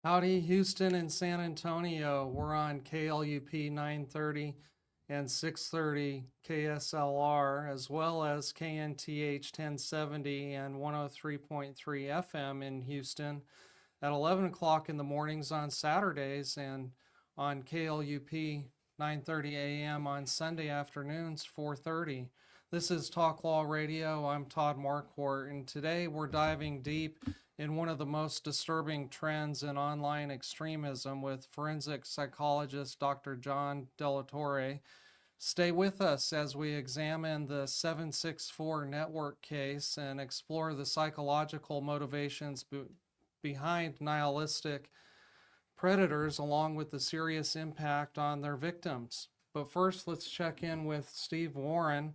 Howdy, Houston and San Antonio. We're on KLUP 930 and 630 KSLR, as well as KNTH 1070 and 103.3 FM in Houston at 11 o'clock in the mornings on Saturdays, and on KLUP 930 AM on Sunday afternoons 4:30. This is Talk Law Radio. I'm Todd Marquardt, and today we're diving deep in one of the most disturbing trends in online extremism with forensic psychologist Dr. John Delatorre. Stay with us as we examine the 764 network case and explore the psychological motivations behind nihilistic predators, along with the serious impact on their victims. But first, let's check in with Steve Warren,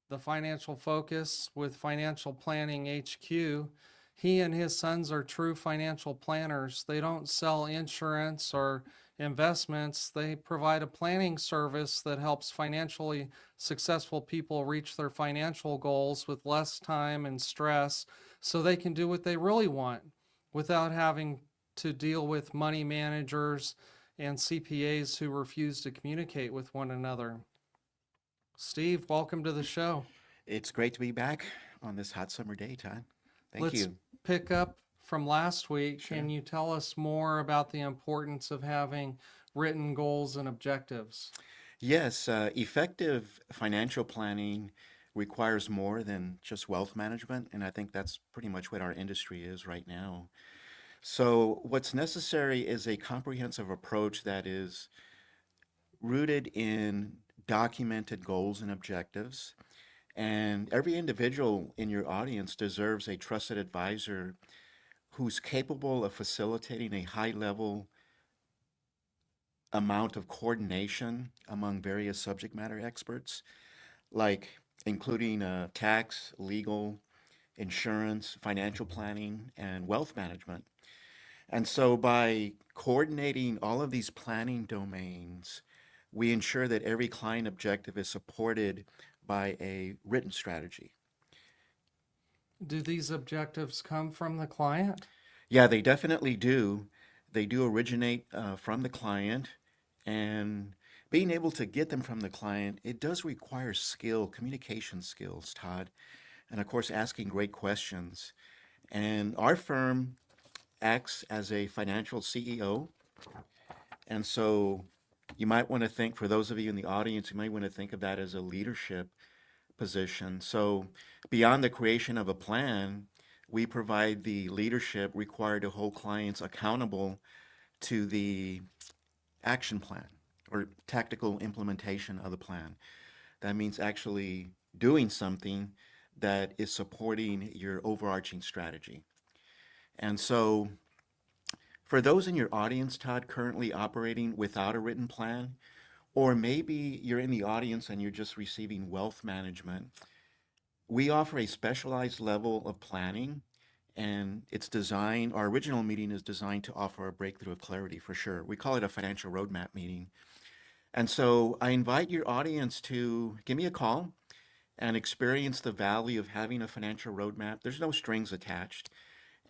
the financial focus with Financial Planning HQ. He and his sons are true financial planners. They don't sell insurance or investments. They provide a planning service that helps financially successful people reach their financial goals with less time and stress so they can do what they really want without having to deal with money managers and CPAs who refuse to communicate with one another. Steve, welcome to the show. It's great to be back on this hot summer day, Todd. Thank Let's you. pick up from last week. Can Sure. you tell us more about the importance of having written goals and objectives? Yes, effective financial planning requires more than just wealth management, and I think that's pretty much what our industry is right now. So, what's necessary is a comprehensive approach that is rooted in documented goals and objectives. And every individual in your audience deserves a trusted advisor who's capable of facilitating a high level amount of coordination among various subject matter experts, like including tax, legal, insurance, financial planning, and wealth management. And so by coordinating all of these planning domains, we ensure that every client objective is supported by a written strategy. Do these objectives come from the client? Yeah, they definitely do. They do originate from the client, and being able to get them from the client, it does require skill, communication skills, Todd, and of course, asking great questions. And our firm acts as a financial CEO, and so you might want to think, for those of you in the audience, you might want to think of that as a leadership position. So, beyond the creation of a plan, we provide the leadership required to hold clients accountable to the action plan or tactical implementation of the plan. That means actually doing something that is supporting your overarching strategy. And so, for those in your audience, Todd, currently operating without a written plan, or maybe you're in the audience and you're just receiving wealth management, we offer a specialized level of planning, and our original meeting is designed to offer a breakthrough of clarity for sure. We call it a financial roadmap meeting. And so I invite your audience to give me a call and experience the value of having a financial roadmap. There's no strings attached.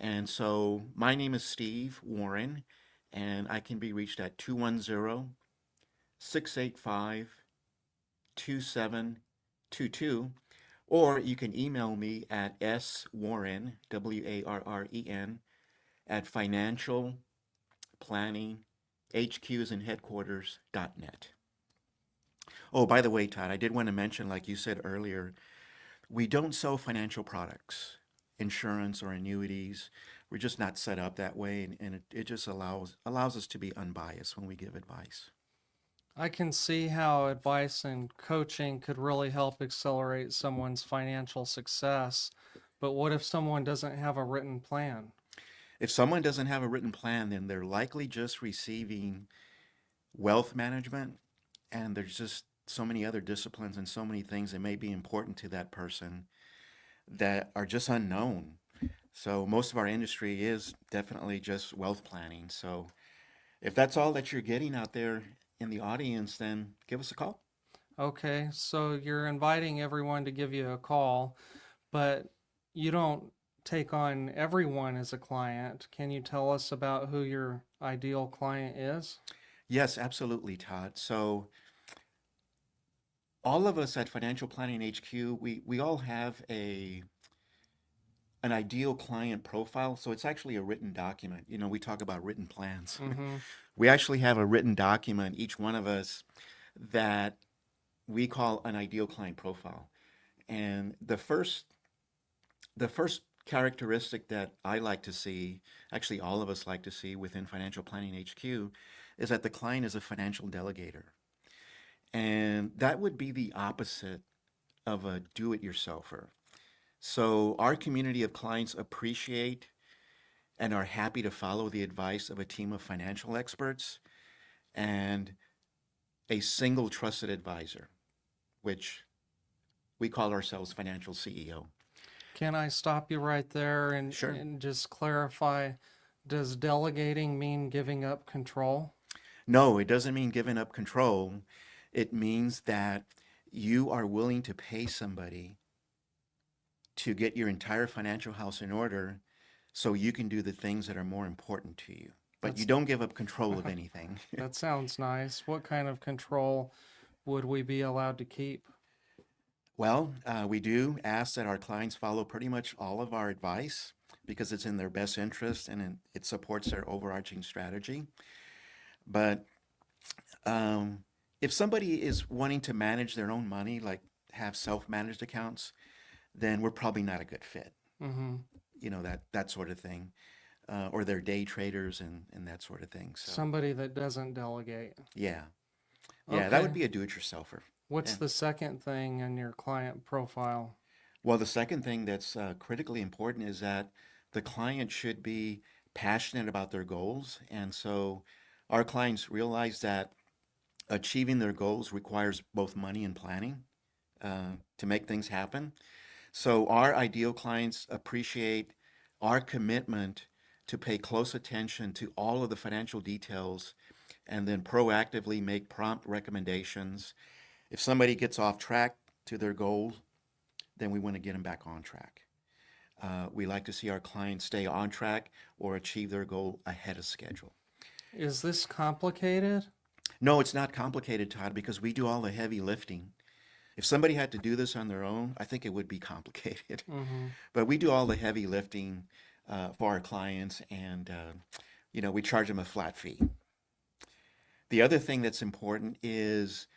And so my name is Steve Warren, and I can be reached at 210 685 2722, or you can email me at swarren, Warren, at financial planning HQs and headquarters.net. Oh, by the way, Todd, I did want to mention, like you said earlier, we don't sell financial products, insurance or annuities. We're just not set up that way, and it just allows us to be unbiased when we give advice. I can see how advice and coaching could really help accelerate someone's financial success. But what if someone doesn't have a written plan? If someone doesn't have a written plan, then they're likely just receiving wealth management, and there's just so many other disciplines and so many things that may be important to that person that are just unknown. So most of our industry is definitely just wealth planning. So if that's all that you're getting out there in the audience, then give us a call. Okay, so you're inviting everyone to give you a call, but you don't take on everyone as a client. Can you tell us about who your ideal client is? Yes, absolutely, Todd. So all of us at Financial Planning HQ, we all have an ideal client profile. So it's actually a written document. You know, we talk about written plans. Mm-hmm. We actually have a written document, each one of us, that we call an ideal client profile. And the first characteristic that I like to see, actually all of us like to see within Financial Planning HQ, is that the client is a financial delegator. And that would be the opposite of a do-it-yourselfer. So our community of clients appreciate and are happy to follow the advice of a team of financial experts and a single trusted advisor, which we call ourselves financial CEO. Can I stop you right there Sure. and just clarify? Does delegating mean giving up control? No, it doesn't mean giving up control. It means that you are willing to pay somebody to get your entire financial house in order so you can do the things that are more important to you. But you That's don't give up control of anything. that sounds nice. What kind of control would we be allowed to keep? Well, we do ask that our clients follow pretty much all of our advice because it's in their best interest and it supports their overarching strategy. But if somebody is wanting to manage their own money, like have self-managed accounts, then we're probably not a good fit. Mm-hmm. You know, that sort of thing. Or they're day traders and that sort of thing. So, Somebody that doesn't delegate. yeah. Yeah, that would Okay. be a do-it-yourselfer. What's And the second thing in your client profile? well, the second thing that's critically important is that the client should be passionate about their goals. And so our clients realize that achieving their goals requires both money and planning to make things happen. So our ideal clients appreciate our commitment to pay close attention to all of the financial details and then proactively make prompt recommendations. If somebody gets off track to their goals, then we want to get them back on track. We like to see our clients stay on track or achieve their goal ahead of schedule. Is this complicated? No, it's not complicated, Todd, because we do all the heavy lifting. If somebody had to do this on their own, I think it would be complicated. Mm-hmm. But we do all the heavy lifting for our clients, and we charge them a flat fee. The other thing that's important is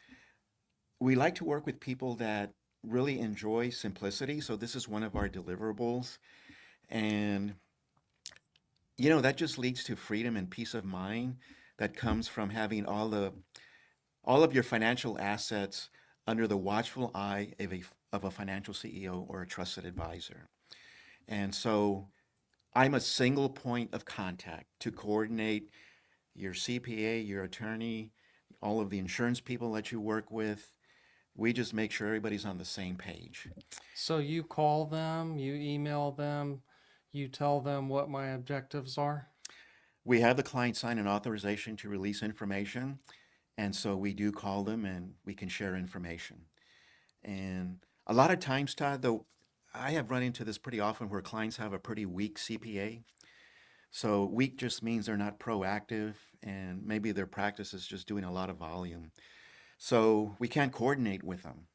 we like to work with people that really enjoy simplicity. So this is one of our deliverables, and that just leads to freedom and peace of mind that comes from having all of your financial assets under the watchful eye of a financial CEO or a trusted advisor. And so I'm a single point of contact to coordinate your CPA, your attorney, all of the insurance people that you work with. We just make sure everybody's on the same page. So you call them, you email them, you tell them what my objectives are? We have the client sign an authorization to release information, and so we do call them and we can share information. And a lot of times, Todd, though, I have run into this pretty often where clients have a pretty weak CPA. So weak just means they're not proactive and maybe their practice is just doing a lot of volume. So we can't coordinate with them.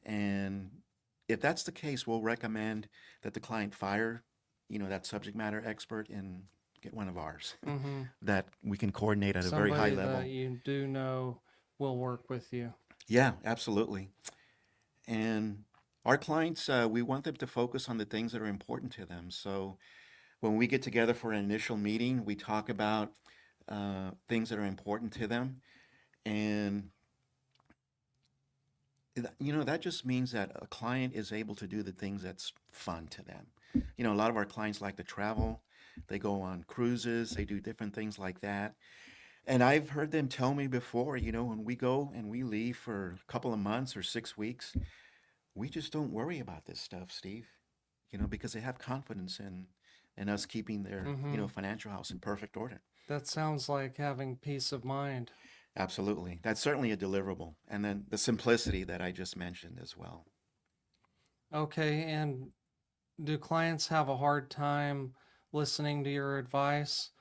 And if that's the case, we'll recommend that the client fire, that subject matter expert and get one of ours Mm-hmm. that we can coordinate at a very high Somebody level. that you do know will work with you. Yeah, absolutely. And our clients, we want them to focus on the things that are important to them. So when we get together for an initial meeting, we talk about things that are important to them. And, that just means that a client is able to do the things that's fun to them. A lot of our clients like to travel. They go on cruises. They do different things like that. And I've heard them tell me before, when we go and we leave for a couple of months or 6 weeks, we just don't worry about this stuff, Steve, because they have confidence in us keeping their, Mm-hmm. financial house in perfect order. That sounds like having peace of mind. Absolutely. That's certainly a deliverable. And then the simplicity that I just mentioned as well. Okay, and do clients have a hard time listening to your advice?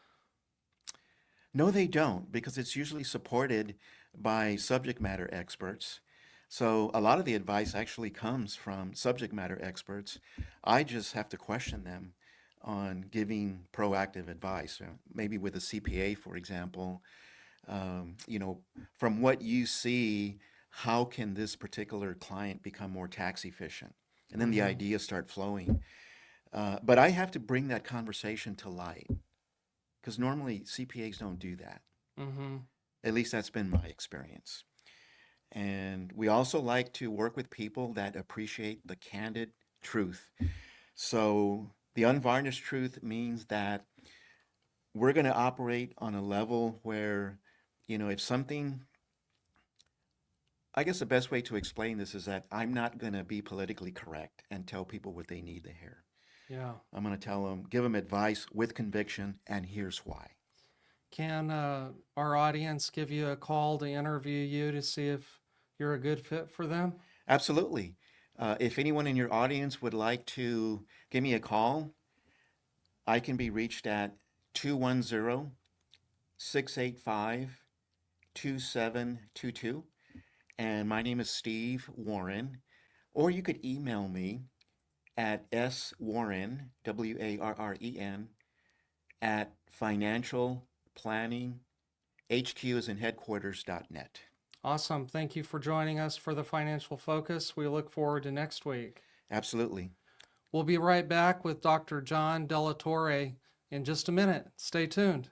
No, they don't, because it's usually supported by subject matter experts. So a lot of the advice actually comes from subject matter experts. I just have to question them on giving proactive advice. Maybe with a CPA, for example, you know, from what you see, how can this particular client become more tax efficient? And then the Mm-hmm. ideas start flowing. But I have to bring that conversation to light because normally CPAs don't do that. Mm-hmm. At least that's been my experience. And we also like to work with people that appreciate the candid truth. So the unvarnished truth means that we're going to operate on a level where, if something, I guess the best way to explain this is that I'm not going to be politically correct and tell people what they need to hear. Yeah. I'm going to tell them, give them advice with conviction, and here's why. Can our audience give you a call to interview you to see if you're a good fit for them? Absolutely. If anyone in your audience would like to give me a call, I can be reached at 210 685 2722. And my name is Steve Warren. Or you could email me at swarren, WARREN, at financialplanningHQ as in headquarters.net. Awesome. Thank you for joining us for the Financial Focus. We look forward to next week. Absolutely. We'll be right back with Dr. John Delatorre in just a minute. Stay tuned.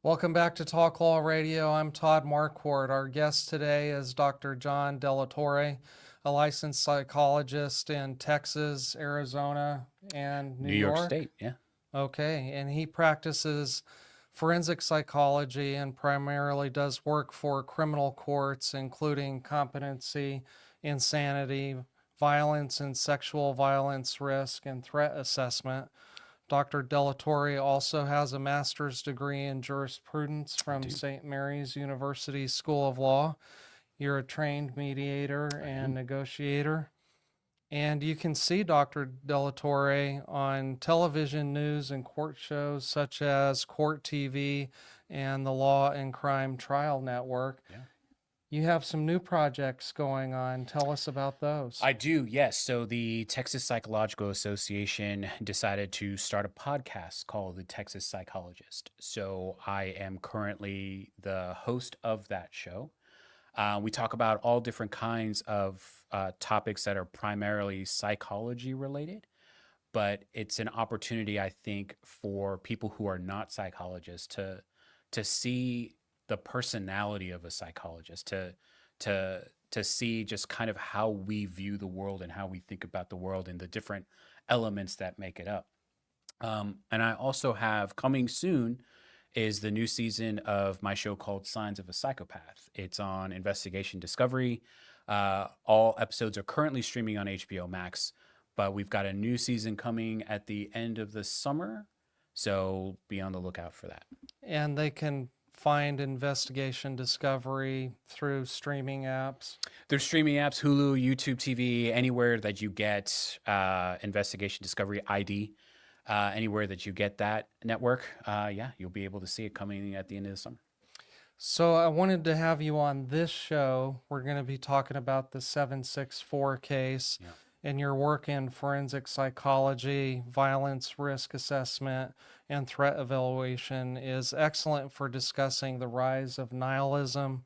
Welcome back to Talk Law Radio. I'm Todd Marquardt. Our guest today is Dr. John Delatorre, a licensed psychologist in Texas, Arizona, and New New York York. State, yeah. Okay, and he practices forensic psychology and primarily does work for criminal courts, including competency, insanity, violence and sexual violence risk, and threat assessment. Dr. Delatorre also has a master's degree in jurisprudence from St. Mary's University School of Law. You're a trained mediator and negotiator. And you can see Dr. Delatorre on television news and court shows such as Court TV and the Law and Crime Trial Network. Yeah. You have some new projects going on. Tell us about those. I do, yes. So the Texas Psychological Association decided to start a podcast called The Texas Psychologist. So I am currently the host of that show. We talk about all different kinds of topics that are primarily psychology related, but it's an opportunity, I think, for people who are not psychologists to see the personality of a psychologist, to see just kind of how we view the world and how we think about the world and the different elements that make it up. And I also have coming soon is the new season of my show called Signs of a Psychopath. It's on Investigation Discovery. All episodes are currently streaming on HBO Max, but we've got a new season coming at the end of the summer. So be on the lookout for that. And they can find Investigation Discovery through streaming apps. There's streaming apps, Hulu, YouTube TV, anywhere that you get Investigation Discovery ID, anywhere that you get that network. Yeah, you'll be able to see it coming at the end of the summer. So I wanted to have you on this show. We're going to be talking about the 764 case and your work in forensic psychology, violence risk assessment, and threat evaluation is excellent for discussing the rise of nihilistic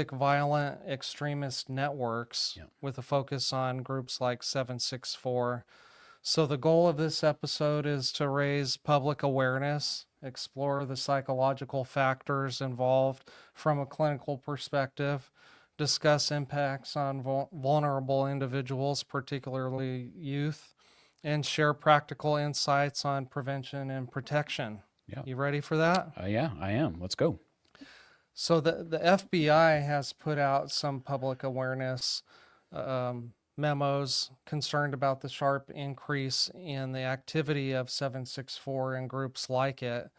violent extremist networks with a focus on groups like 764. So the goal of this episode is to raise public awareness, explore the psychological factors involved from a clinical perspective, discuss impacts on vulnerable individuals, particularly youth, and share practical insights on prevention and protection. Yeah. You ready for that? Yeah, I am. Let's go. So the FBI has put out some public awareness memos concerned about the sharp increase in the activity of 764 and groups like it.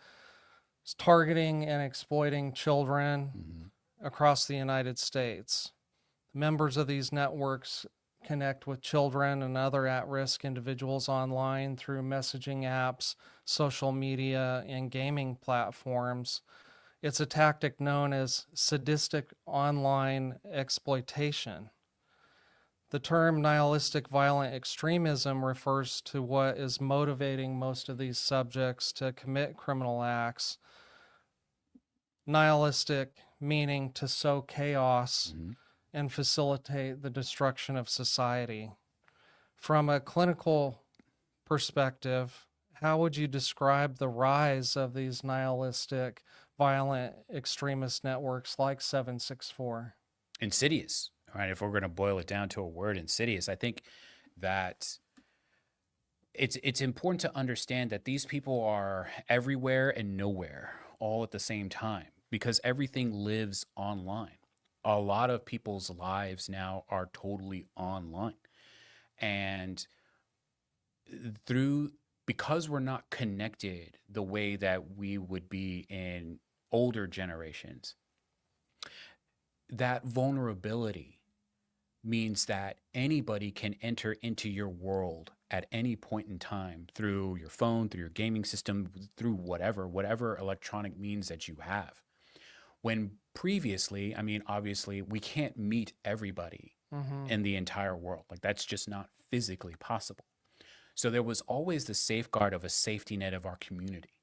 It's targeting and exploiting children across the United States. Members of these networks connect with children and other at-risk individuals online through messaging apps, social media, and gaming platforms. It's a tactic known as sadistic online exploitation. The term nihilistic violent extremism refers to what is motivating most of these subjects to commit criminal acts. Nihilistic meaning to sow chaos and facilitate the destruction of society. From a clinical perspective, how would you describe the rise of these nihilistic violent extremist networks like 764? Insidious. All right, if we're going to boil it down to a word, insidious, I think that it's important to understand that these people are everywhere and nowhere all at the same time because everything lives online. A lot of people's lives now are totally online. And because we're not connected the way that we would be in older generations, that vulnerability means that anybody can enter into your world at any point in time through your phone, through your gaming system, through whatever electronic means that you have. When previously, I mean, obviously, we can't meet everybody in the entire world. Like, that's just not physically possible. So there was always the safeguard of a safety net of our community.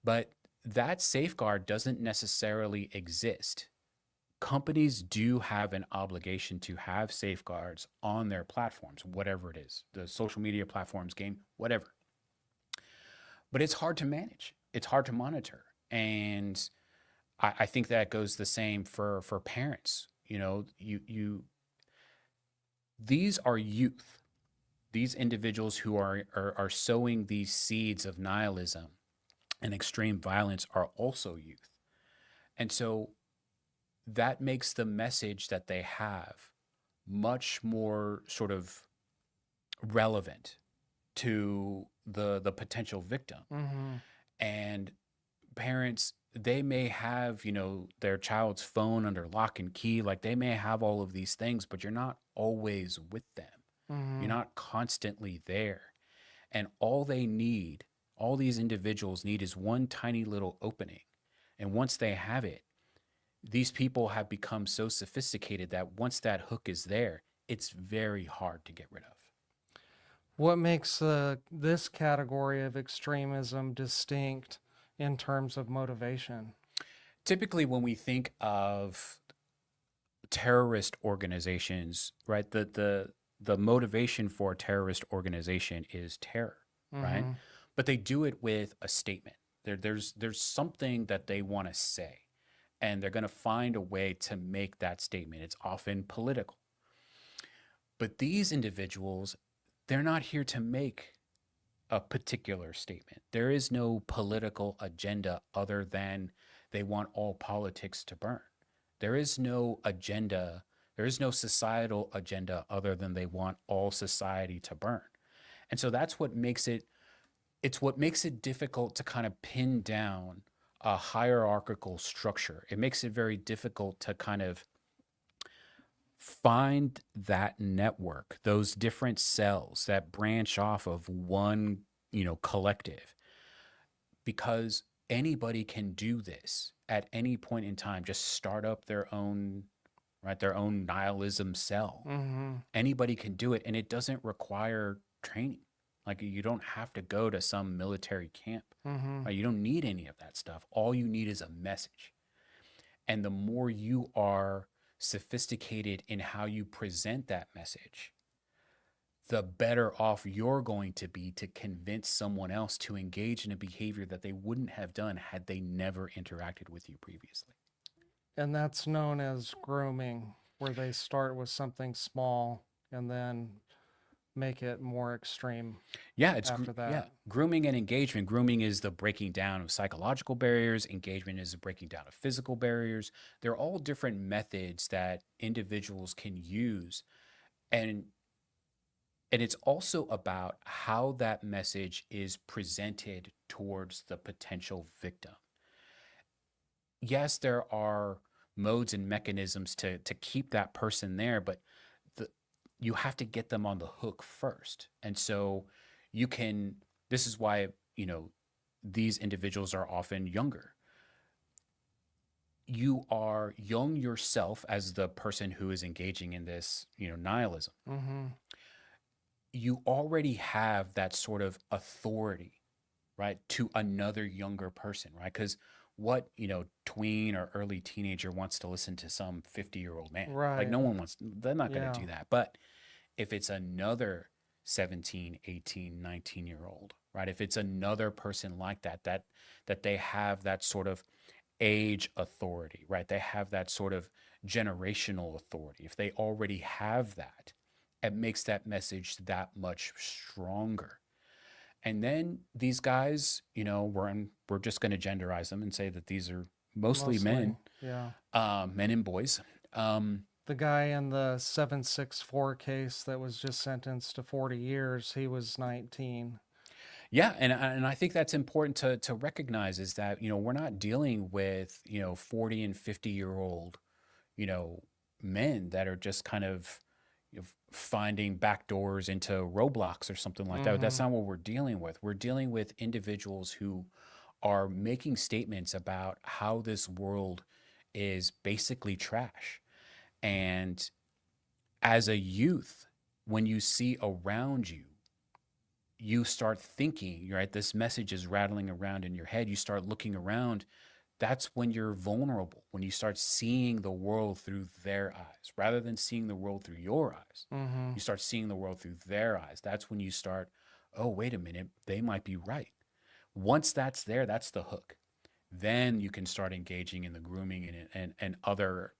But that safeguard doesn't necessarily exist. Companies do have an obligation to have safeguards on their platforms, whatever it is, the social media platforms, game, whatever. But it's hard to manage. It's hard to monitor. And I think that goes the same for parents. You know, these are youth. These individuals who are sowing these seeds of nihilism and extreme violence are also youth. And so that makes the message that they have much more sort of relevant to the potential victim. Mm-hmm. And parents, they may have, you know, their child's phone under lock and key, like they may have all of these things, but you're not always with them. You're Mm-hmm. not constantly there. And all they need, all these individuals need, is one tiny little opening. And once they have it, these people have become so sophisticated that once that hook is there, it's very hard to get rid of. What makes this category of extremism distinct in terms of motivation? Typically, when we think of terrorist organizations, right, the motivation for a terrorist organization is terror, right? Mm-hmm. But they do it with a statement. There's something that they want to say, and they're going to find a way to make that statement. It's often political. But these individuals, they're not here to make a particular statement. There is no political agenda other than they want all politics to burn. There is no agenda, there is no societal agenda other than they want all society to burn. And so that's what makes it's what makes it difficult to kind of pin down a hierarchical structure. It makes it very difficult to kind of find that network, those different cells that branch off of one, you know, collective, because anybody can do this at any point in time. Just start up their own, right, their own nihilism cell. Mm-hmm. Anybody can do it, and it doesn't require training. Like, you don't have to go to some military camp. Mm-hmm. Right? You don't need any of that stuff. All you need is a message. And the more you are sophisticated in how you present that message, the better off you're going to be to convince someone else to engage in a behavior that they wouldn't have done had they never interacted with you previously. And that's known as grooming, where they start with something small and then make it more extreme Yeah, after that. grooming and engagement. Grooming is the breaking down of psychological barriers. Engagement is the breaking down of physical barriers. They're all different methods that individuals can use, and it's also about how that message is presented towards the potential victim. Yes, there are modes and mechanisms to keep that person there, but you have to get them on the hook first. And so this is why, you know, these individuals are often younger. You are young yourself as the person who is engaging in this, you know, nihilism. Mm-hmm. You already have that sort of authority, right, to another younger person, right? Because what, you know, tween or early teenager wants to listen to some 50-year-old man? Right. Like, no one wants, they're not going to do Yeah. that. But if it's another 17, 18, 19-year-old, right? If it's another person like that they have that sort of age authority, right? They have that sort of generational authority. If they already have that, it makes that message that much stronger. And then these guys, you know, we're just going to genderize them and say that these are mostly men, Yeah. men and boys. The guy in the 764 case that was just sentenced to 40 years, he was 19. Yeah, and I think that's important to recognize, is that, you know, we're not dealing with, you know, 40 and 50-year-old, you know, men that are just kind of, you know, finding back doors into Roblox or something like that. That's Mm-hmm. not what we're dealing with. We're dealing with individuals who are making statements about how this world is basically trash. And as a youth, when you see around you, you start thinking, right? This message is rattling around in your head. You start looking around. That's when you're vulnerable, when you start seeing the world through their eyes rather than seeing the world through your eyes. Mm-hmm. You start seeing the world through their eyes. That's when you start, oh, wait a minute, they might be right. Once that's there, that's the hook. then you can start engaging in the grooming and other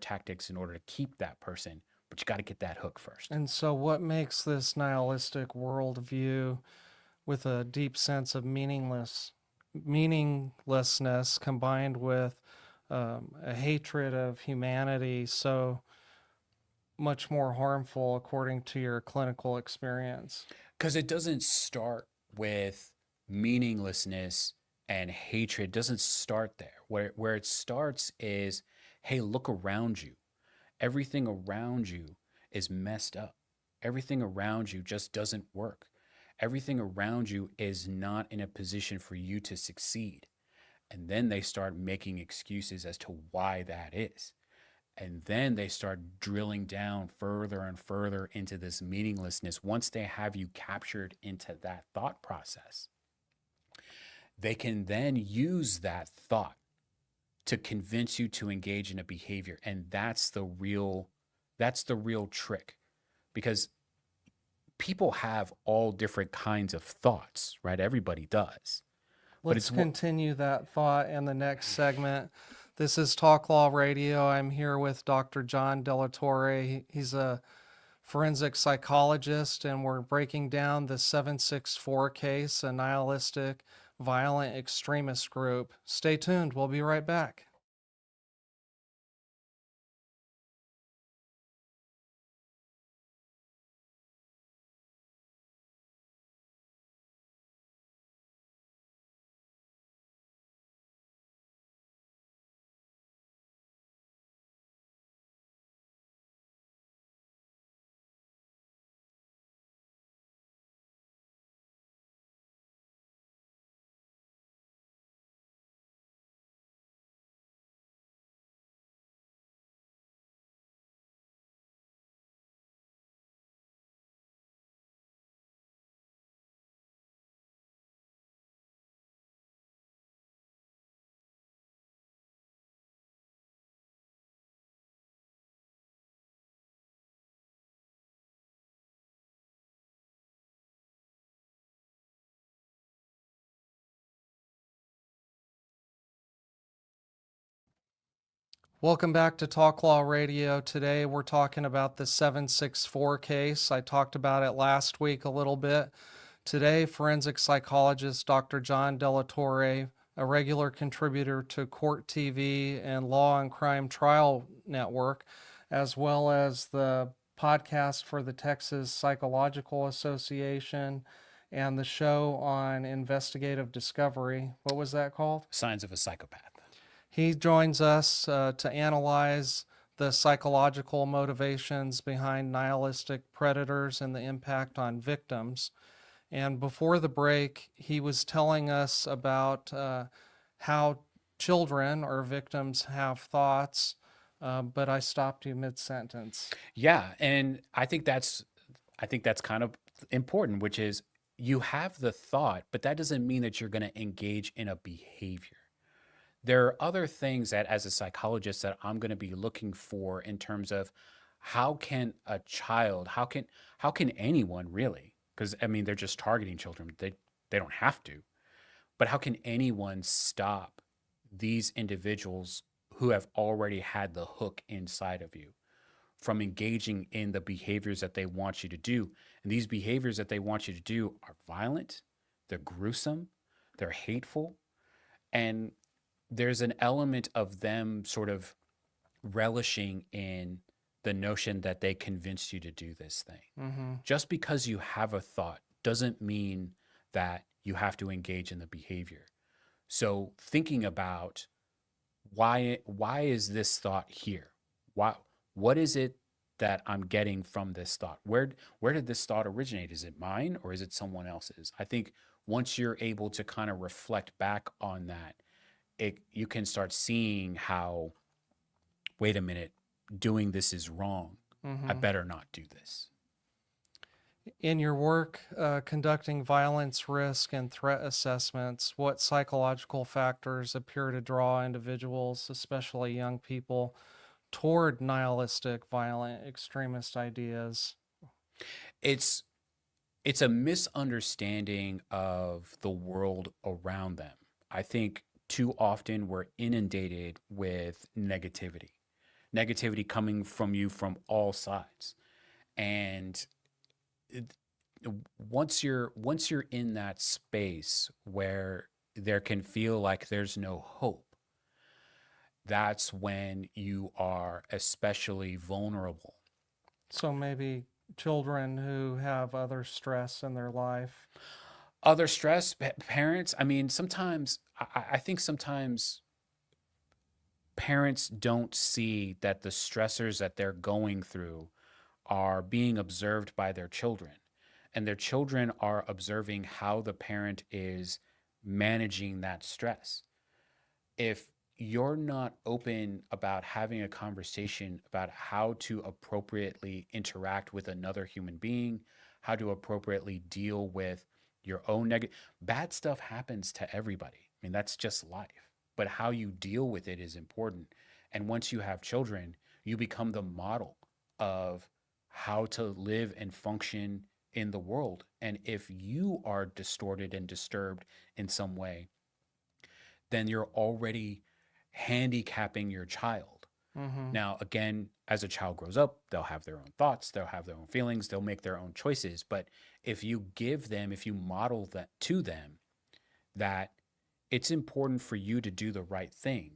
tactics in order to keep that person. But you got to get that hook first. And so, what makes this nihilistic worldview with a deep sense of meaninglessness combined with a hatred of humanity so much more harmful according to your clinical experience? Because it doesn't start with meaninglessness and hatred. It doesn't start there. Where it starts is, hey, look around you. Everything around you is messed up. Everything around you just doesn't work. Everything around you is not in a position for you to succeed. And then they start making excuses as to why that is. And then they start drilling down further and further into this meaninglessness. Once they have you captured into that thought process, they can then use that thought to convince you to engage in a behavior. And that's the real trick, because people have all different kinds of thoughts, right? Everybody does. Let's continue that thought in the next segment. This is Talk Law Radio. I'm here with Dr. John Delatorre. He's a forensic psychologist, and we're breaking down the 764 case, a nihilistic, violent extremist group. Stay tuned. We'll be right back. Welcome back to Talk Law Radio. Today we're talking about the 764 case. I talked about it last week a little bit. Today, forensic psychologist Dr. John Delatorre, a regular contributor to Court TV and Law and Crime Trial Network, as well as the podcast for the Texas Psychological Association and the show on investigative discovery. What was that called? Signs of a Psychopath. He joins us to analyze the psychological motivations behind nihilistic predators and the impact on victims. And before the break, he was telling us about how children or victims have thoughts, but I stopped you mid-sentence. Yeah, and I think that's kind of important, which is you have the thought, but that doesn't mean that you're going to engage in a behavior. There are other things that, as a psychologist, that I'm going to be looking for in terms of how can a child, how can anyone really, because I mean they're just targeting children, they don't have to, but how can anyone stop these individuals who have already had the hook inside of you from engaging in the behaviors that they want you to do? And these behaviors that they want you to do are violent, they're gruesome, they're hateful, and there's an element of them sort of relishing in the notion that they convinced you to do this thing. Mm-hmm. Just because you have a thought doesn't mean that you have to engage in the behavior. So thinking about why is this thought here? What is it that I'm getting from this thought? Where did this thought originate? Is it mine or is it someone else's? I think once you're able to kind of reflect back on that, you can start seeing how, wait a minute, doing this is wrong. Mm-hmm. I better not do this. In your work conducting violence risk and threat assessments, what psychological factors appear to draw individuals, especially young people, toward nihilistic, violent, extremist ideas? It's a misunderstanding of the world around them. I think too often we're inundated with negativity coming from you from all sides. And it- once you're in that space where there can feel like there's no hope, that's when you are especially vulnerable. So maybe children who have other stress in their life. Other stress, parents, I mean, sometimes I think sometimes parents don't see that the stressors that they're going through are being observed by their children, and their children are observing how the parent is managing that stress. If you're not open about having a conversation about how to appropriately interact with another human being, how to appropriately deal with your own negative, bad stuff happens to everybody. I mean, that's just life. But how you deal with it is important. And once you have children, you become the model of how to live and function in the world. And if you are distorted and disturbed in some way, then you're already handicapping your child. Mm-hmm. Now, again, as a child grows up, they'll have their own thoughts, they'll have their own feelings, they'll make their own choices. But if you model that to them, that it's important for you to do the right thing,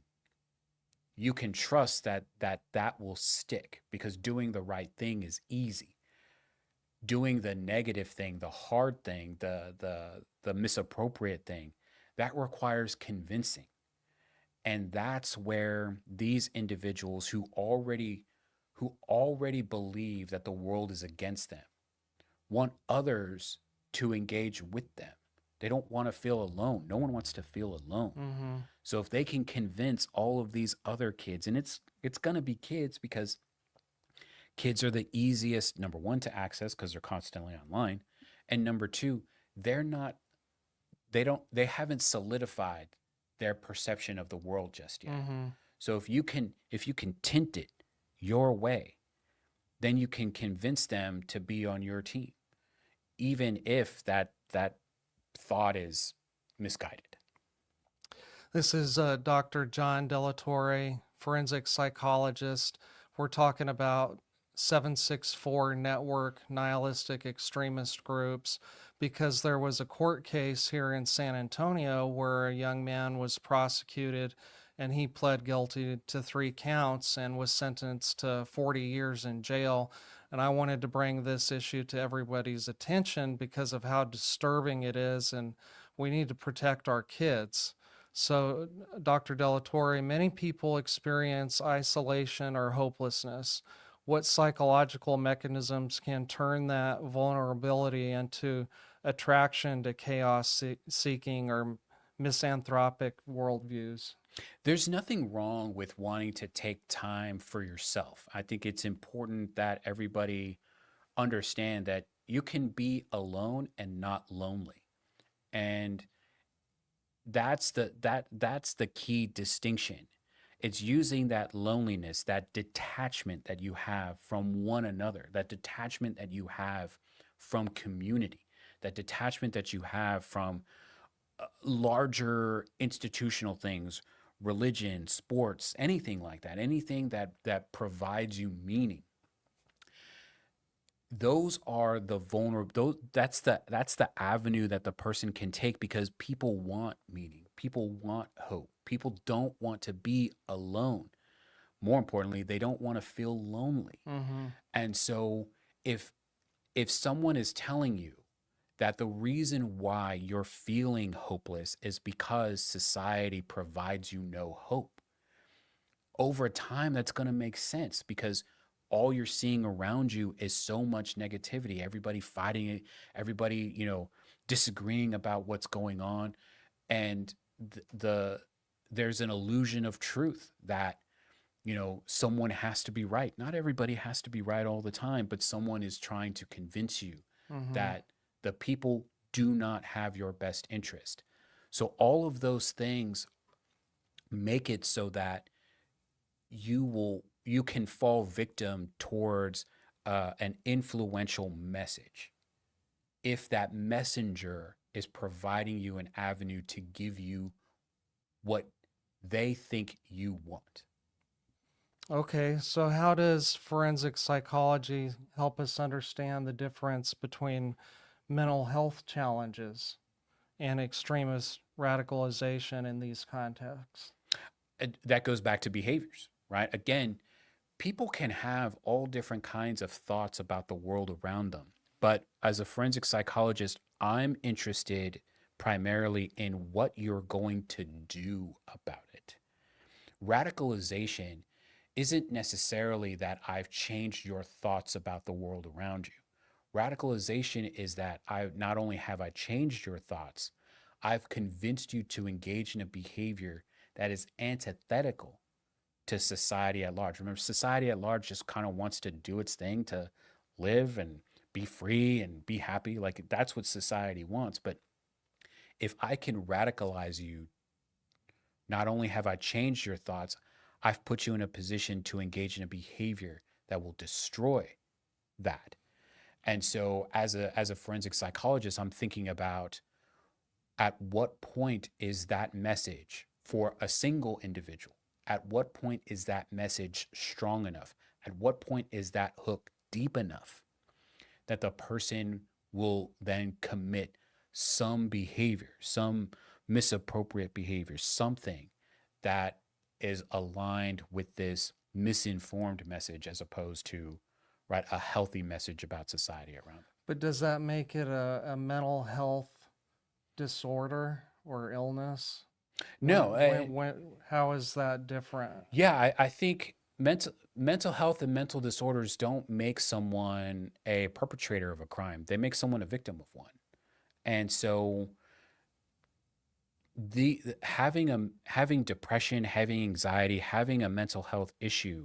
you can trust that will stick, because doing the right thing is easy. Doing the negative thing, the hard thing, the misappropriate thing, that requires convincing. And that's where these individuals who already believe that the world is against them want others to engage with them. They don't want to feel alone. No one wants to feel alone. Mm-hmm. So if they can convince all of these other kids, and it's going to be kids, because kids are the easiest, number one, to access because they're constantly online, and number two, they're not they haven't solidified their perception of the world just yet. Mm-hmm. So if you can tint it your way, then you can convince them to be on your team, even if that thought is misguided. This is Dr. John Delatorre, forensic psychologist. We're talking about 764 network nihilistic extremist groups, because there was a court case here in San Antonio where a young man was prosecuted and he pled guilty to 3 counts and was sentenced to 40 years in jail. And I wanted to bring this issue to everybody's attention because of how disturbing it is, and we need to protect our kids. So, Dr. Delatorre, many people experience isolation or hopelessness. What psychological mechanisms can turn that vulnerability into attraction to chaos seeking or misanthropic worldviews? There's nothing wrong with wanting to take time for yourself. I think it's important that everybody understand that you can be alone and not lonely. And that's the key distinction. It's using that loneliness, that detachment that you have from one another, that detachment that you have from community, that detachment that you have from larger institutional things, religion, sports, anything like that, anything that provides you meaning. Those are the vulnerable, that's the avenue that the person can take, because people want meaning, people want hope, people don't want to be alone. More importantly, they don't want to feel lonely. Mm-hmm. And so if someone is telling you that the reason why you're feeling hopeless is because society provides you no hope, over time that's going to make sense, because all you're seeing around you is so much negativity, everybody fighting it, everybody, disagreeing about what's going on. And there's an illusion of truth that, someone has to be right. Not everybody has to be right all the time, but someone is trying to convince you Mm-hmm. that the people do not have your best interest. So all of those things make it so that you can fall victim towards an influential message, if that messenger is providing you an avenue to give you what they think you want. Okay, so how does forensic psychology help us understand the difference between mental health challenges and extremist radicalization in these contexts? And that goes back to behaviors, right? Again, people can have all different kinds of thoughts about the world around them. But as a forensic psychologist, I'm interested primarily in what you're going to do about it. Radicalization isn't necessarily that I've changed your thoughts about the world around you. Radicalization is that I not only have I changed your thoughts, I've convinced you to engage in a behavior that is antithetical to society at large. Remember, society at large just kind of wants to do its thing to live and be free and be happy. Like that's what society wants. But if I can radicalize you, not only have I changed your thoughts, I've put you in a position to engage in a behavior that will destroy that. And so as a forensic psychologist, I'm thinking about at what point is that message for a single individual? At what point is that message strong enough? At what point is that hook deep enough that the person will then commit some behavior, some misappropriate behavior, something that is aligned with this misinformed message as opposed to, right, a healthy message about society around them. But does that make it a mental health disorder or illness? No, How is that different? yeah, I think mental health and mental disorders don't make someone a perpetrator of a crime. They make someone a victim of one. And so having depression, having anxiety, having a mental health issue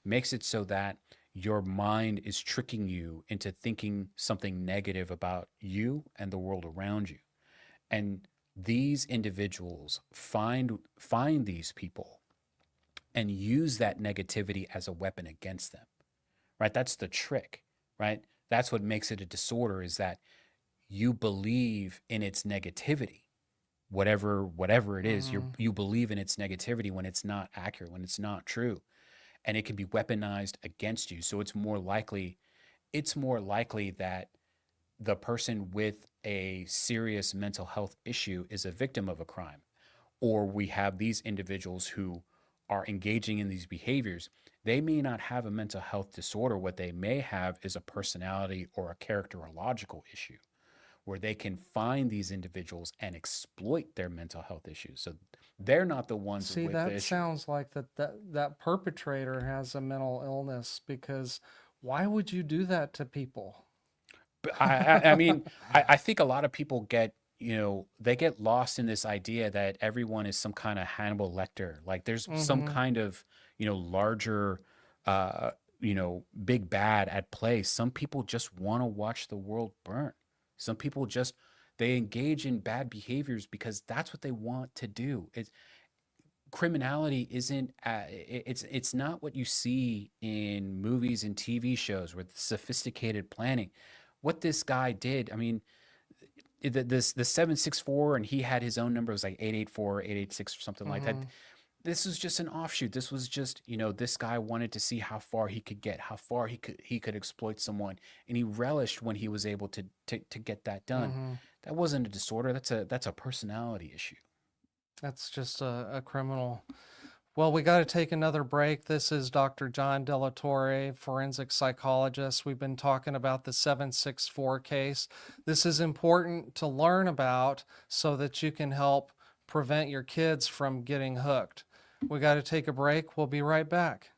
makes it so that your mind is tricking you into thinking something negative about you and the world around you. And these individuals find these people and use that negativity as a weapon against them, right? That's the trick, right? That's what makes it a disorder, is that you believe in its negativity, whatever it is. Mhm. You believe in its negativity when it's not accurate, when it's not true, and it can be weaponized against you. So it's more likely that the person with a serious mental health issue is a victim of a crime, or we have these individuals who are engaging in these behaviors. They may not have a mental health disorder. What they may have is a personality or a characterological issue, where they can find these individuals and exploit their mental health issues. So they're not the ones See, with the that issue. sounds like that perpetrator has a mental illness, because why would you do that to people? But I mean, I think a lot of people get, they get lost in this idea that everyone is some kind of Hannibal Lecter. Like there's some Hmm. kind of, larger, uh, big bad at play. Some people just want to watch the world burn. Some people just, they engage in bad behaviors because that's what they want to do. Criminality isn't it's not what you see in movies and TV shows with sophisticated planning. What this guy did, I mean, the 764, and he had his own number. It was like 884 886 or something like that. Hmm. This was just an offshoot. This was just, this guy wanted to see how far he could get, how far he could exploit someone, and he relished when he was able to get that done. Hmm. That wasn't a disorder. That's a personality issue. That's just a criminal. Well, we got to take another break. This is Dr. John Delatorre, forensic psychologist. We've been talking about the 764 case. This is important to learn about so that you can help prevent your kids from getting hooked. We got to take a break. We'll be right back.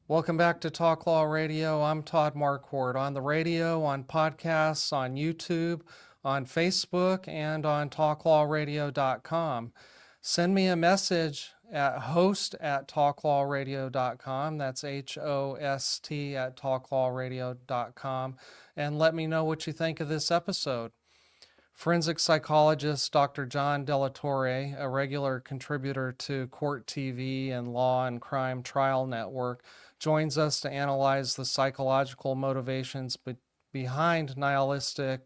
Welcome back to Talk Law Radio. I'm Todd Marquardt, on the radio, on podcasts, on YouTube, on Facebook, and on talklawradio.com. Send me a message at host@talklawradio.com. That's HOST at talklawradio.com. And let me know what you think of this episode. Forensic psychologist Dr. John Delatorre, a regular contributor to Court TV and Law and Crime Trial Network, joins us to analyze the psychological motivations behind nihilistic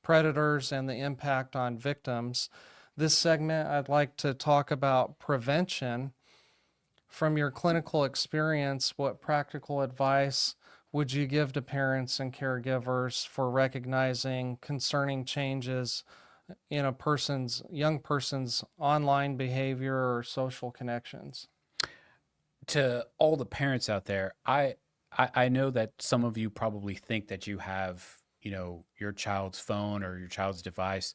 predators and the impact on victims. This segment, I'd like to talk about prevention. From your clinical experience, what practical advice would you give to parents and caregivers for recognizing concerning changes in a young person's online behavior or social connections? To all the parents out there, I know that some of you probably think that you have, your child's phone or your child's device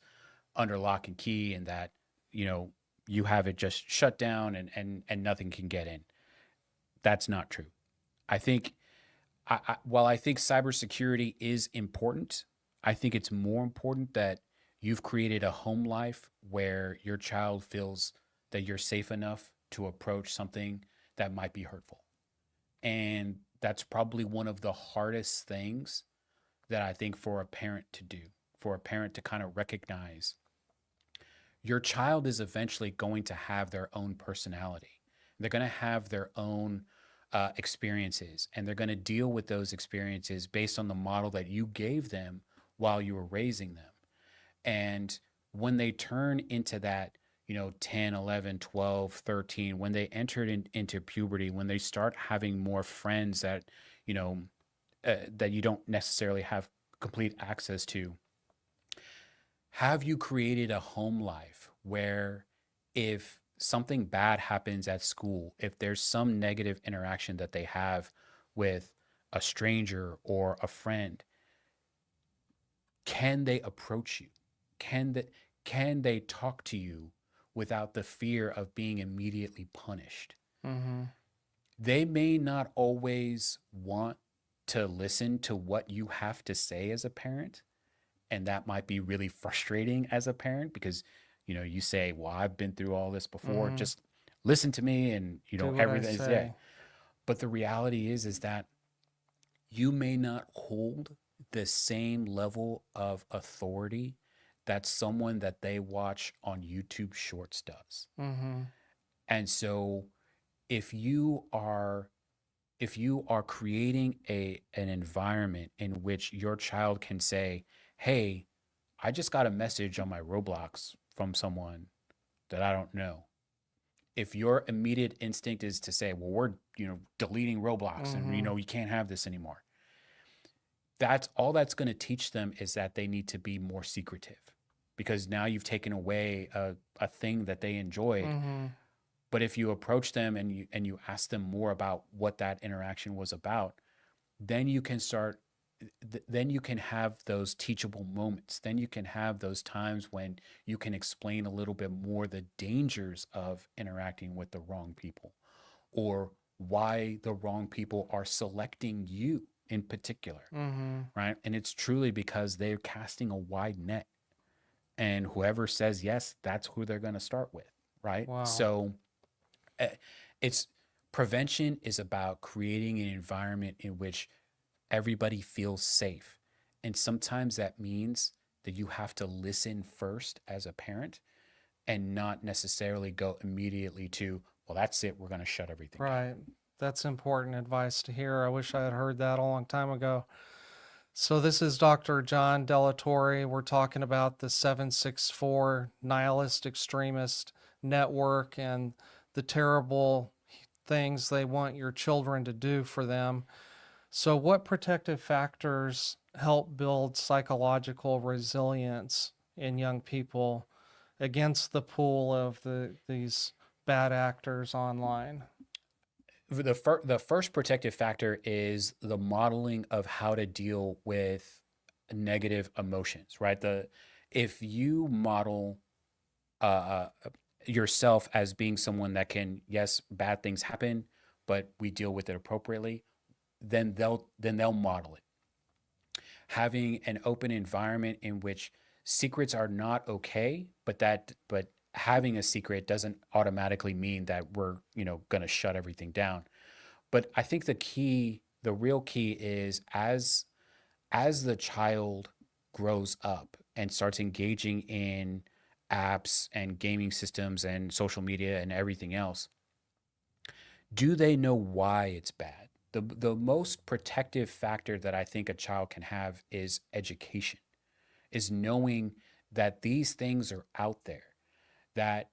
under lock and key, and that, you have it just shut down and nothing can get in. That's not true. I think while I think cybersecurity is important, I think it's more important that you've created a home life where your child feels that you're safe enough to approach something that might be hurtful. And that's probably one of the hardest things that I think for a parent to do, for a parent to kind of recognize your child is eventually going to have their own personality. They're going to have their own experiences, and they're going to deal with those experiences based on the model that you gave them while you were raising them. And when they turn into that, 10, 11, 12, 13, when they entered into puberty, when they start having more friends that, that you don't necessarily have complete access to, have you created a home life where if something bad happens at school, if there's some negative interaction that they have with a stranger or a friend, can they approach you? Can they talk to you without the fear of being immediately punished? Mm-hmm. They may not always want to listen to what you have to say as a parent, and that might be really frustrating as a parent because you say, well, I've been through all this before. Mhm. Just listen to me, and Do what I everything's say. yeah. But the reality is that you may not hold the same level of authority that someone that they watch on YouTube Shorts does. Mm-hmm. And so if you are creating an environment in which your child can say, hey, I just got a message on my Roblox from someone that I don't know. If your immediate instinct is to say, well, we're, deleting Roblox and, you can't have this anymore. That's all that's going to teach them, is that they need to be more secretive, because now you've taken away a thing that they enjoyed. Mm-hmm. But if you approach them and you ask them more about what that interaction was about, then you can have those teachable moments. Then you can have those times when you can explain a little bit more the dangers of interacting with the wrong people, or why the wrong people are selecting you in particular, Mm-hmm. right? And it's truly because they're casting a wide net, and whoever says yes, that's who they're going to start with, right? Wow. So prevention is about creating an environment in which everybody feels safe. And sometimes that means that you have to listen first as a parent, and not necessarily go immediately to, well, that's it, we're going to shut everything down. Right. That's important advice to hear. I wish I had heard that a long time ago. So this is Dr. John Delatorre. We're talking about the 764 nihilist extremist network and the terrible things they want your children to do for them. So what protective factors help build psychological resilience in young people against the pull of these bad actors online? The first protective factor is the modeling of how to deal with negative emotions, right? If you model yourself as being someone that can, yes, bad things happen, but we deal with it appropriately, then they'll model it. Having an open environment in which secrets are not okay, but having a secret doesn't automatically mean that we're, going to shut everything down. But I think the real key is as the child grows up and starts engaging in apps and gaming systems and social media and everything else, do they know why it's bad? The most protective factor that I think a child can have is education, is knowing that these things are out there, that,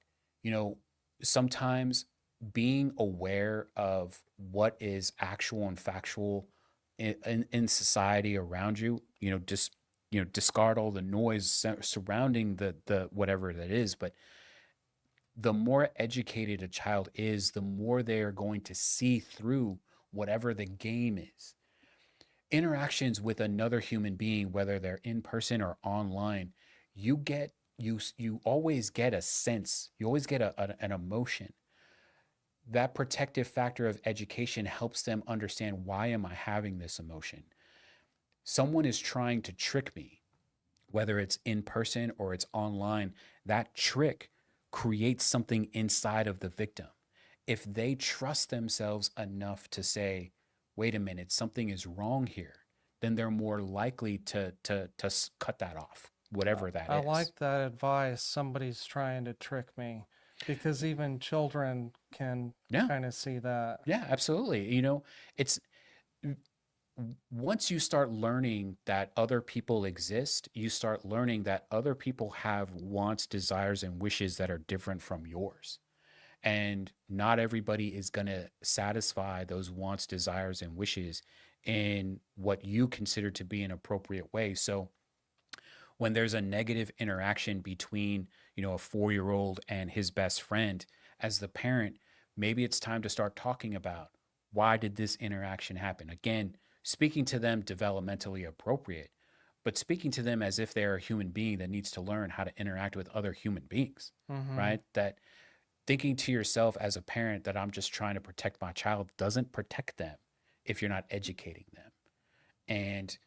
sometimes being aware of what is actual and factual in society around you, just, discard all the noise surrounding the whatever that is. But the more educated a child is, the more they are going to see through whatever the game is. Interactions with another human being, whether they're in person or online, you get you always get a sense, you always get an emotion. That protective factor of education helps them understand, why am I having this emotion? Someone is trying to trick me, whether it's in person or it's online. That trick creates something inside of the victim. If they trust themselves enough to say, wait a minute, something is wrong here, then they're more likely to cut that off, whatever that I is. like that advice. Somebody's trying to trick me, because even children can Yeah. kind of see that. Yeah, absolutely. It's once you start learning that other people exist, you start learning that other people have wants, desires, and wishes that are different from yours. And not everybody is going to satisfy those wants, desires, and wishes in what you consider to be an appropriate way. So when there's a negative interaction between, a 4-year-old and his best friend, as the parent, maybe it's time to start talking about, why did this interaction happen? Again, speaking to them developmentally appropriate, but speaking to them as if they're a human being that needs to learn how to interact with other human beings, Mm-hmm. right? That thinking to yourself as a parent that I'm just trying to protect my child doesn't protect them if you're not educating them and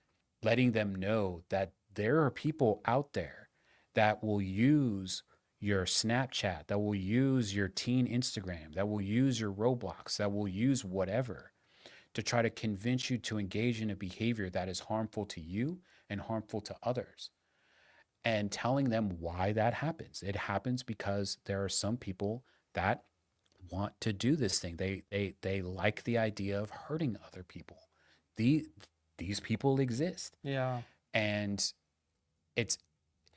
letting them know that there are people out there that will use your Snapchat, that will use your teen Instagram, that will use your Roblox, that will use whatever to try to convince you to engage in a behavior that is harmful to you and harmful to others. And telling them why that happens. It happens because there are some people that want to do this thing. They like the idea of hurting other people. These people exist. Yeah. And it's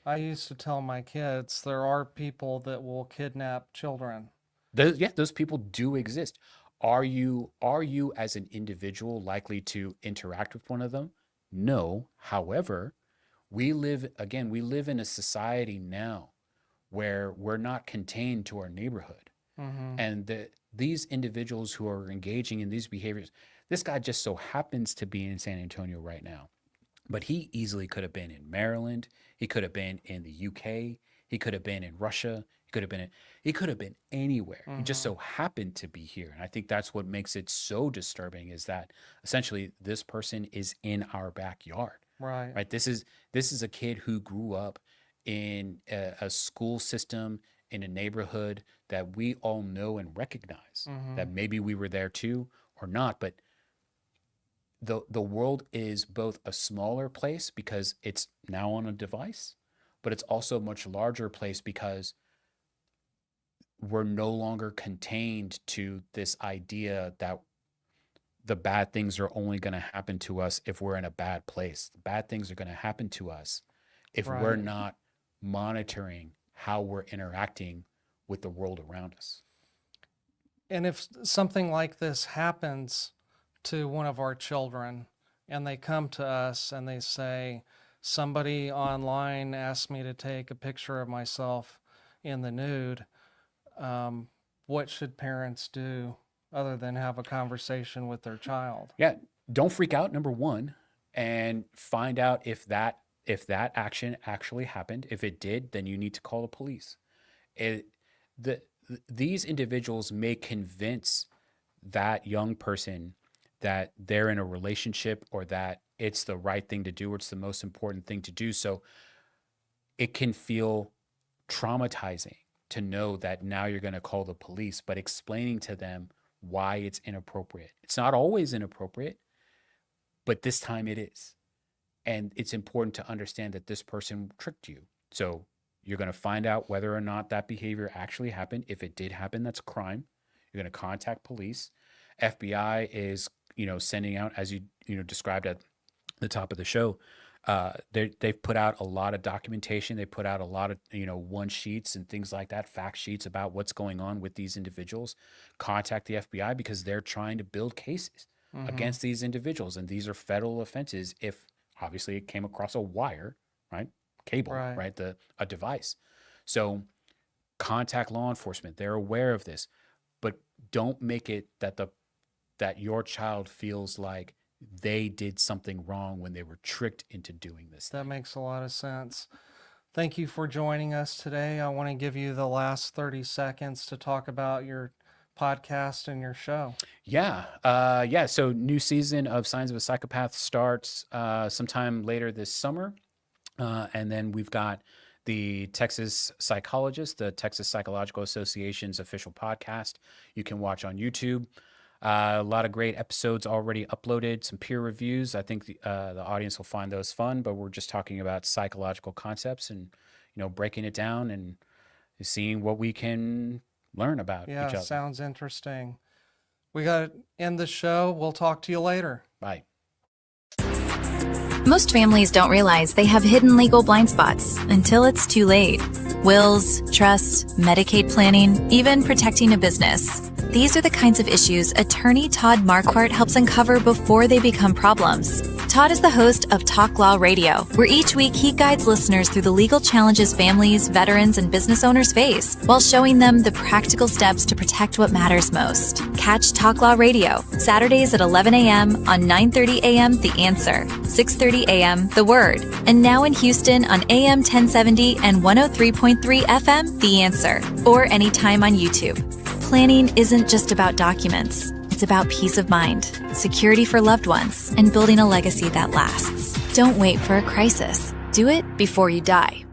I used to tell my kids there are people that will kidnap children. those people do exist. Are you as an individual likely to interact with one of them? No. However, we live in a society now where we're not contained to our neighborhood. Mm-hmm. And these individuals who are engaging in these behaviors, this guy just so happens to be in San Antonio right now, but he easily could have been in Maryland. He could have been in the UK. He could have been in Russia. He could have been anywhere. He just Mm-hmm. so happened to be here. And I think that's what makes it so disturbing, is that essentially this person is in our backyard. Right. Right? This is a kid who grew up in a school system in a neighborhood that we all know and recognize, Mm-hmm. that maybe we were there too or not. But the world is both a smaller place because it's now on a device, but it's also a much larger place because we're no longer contained to this idea that the bad things are only going to happen to us if we're in a bad place. The bad things are going to happen to us if we're Right. not monitoring how we're interacting with the world around us. And if something like this happens to one of our children and they come to us and they say, somebody online asked me to take a picture of myself in the nude, what should parents do other than have a conversation with their child? Yeah, don't freak out, number one, and find out if that action actually happened. If it did, then you need to call the police. It, the These individuals may convince that young person that they're in a relationship, or that it's the right thing to do, or it's the most important thing to do. So it can feel traumatizing to know that now you're going to call the police, but explaining to them why it's inappropriate. It's not always inappropriate, but this time it is. And it's important to understand that this person tricked you. So you're going to find out whether or not that behavior actually happened. If it did happen, that's a crime. You're going to contact police. FBI is, sending out, as you described at the top of the show, they've put out a lot of documentation. They put out a lot of, one sheets and things like that, fact sheets about what's going on with these individuals. Contact the FBI because they're trying to build cases against these individuals. And these are federal offenses if obviously it came across a wire, right? Cable, right? A device. So contact law enforcement. They're aware of this, but don't make it that your child feels like they did something wrong when they were tricked into doing this. That makes a lot of sense. Thank you for joining us today. I want to give you the last 30 seconds to talk about your podcast and your show. Yeah. So new season of Signs of a Psychopath starts sometime later this summer. And then we've got the Texas Psychologist, the Texas Psychological Association's official podcast. You can watch on YouTube. A lot of great episodes already uploaded, some peer reviews. I think the audience will find those fun, but we're just talking about psychological concepts and, breaking it down and seeing what we can learn about each other. Yeah, sounds interesting. We got to end the show. We'll talk to you later. Bye. Most families don't realize they have hidden legal blind spots until it's too late. Wills, trusts, Medicaid planning, even protecting a business. These are the kinds of issues attorney Todd Marquardt helps uncover before they become problems. Todd is the host of Talk Law Radio, where each week he guides listeners through the legal challenges families, veterans, and business owners face, while showing them the practical steps to protect what matters most. Catch Talk Law Radio, Saturdays at 11 a.m. on 9:30 a.m. The Answer, 6:30 a.m. The Word, and now in Houston on AM 1070 and 103.3 FM The Answer, or anytime on YouTube. Planning isn't just about documents. It's about peace of mind, security for loved ones, and building a legacy that lasts. Don't wait for a crisis. Do it before you die.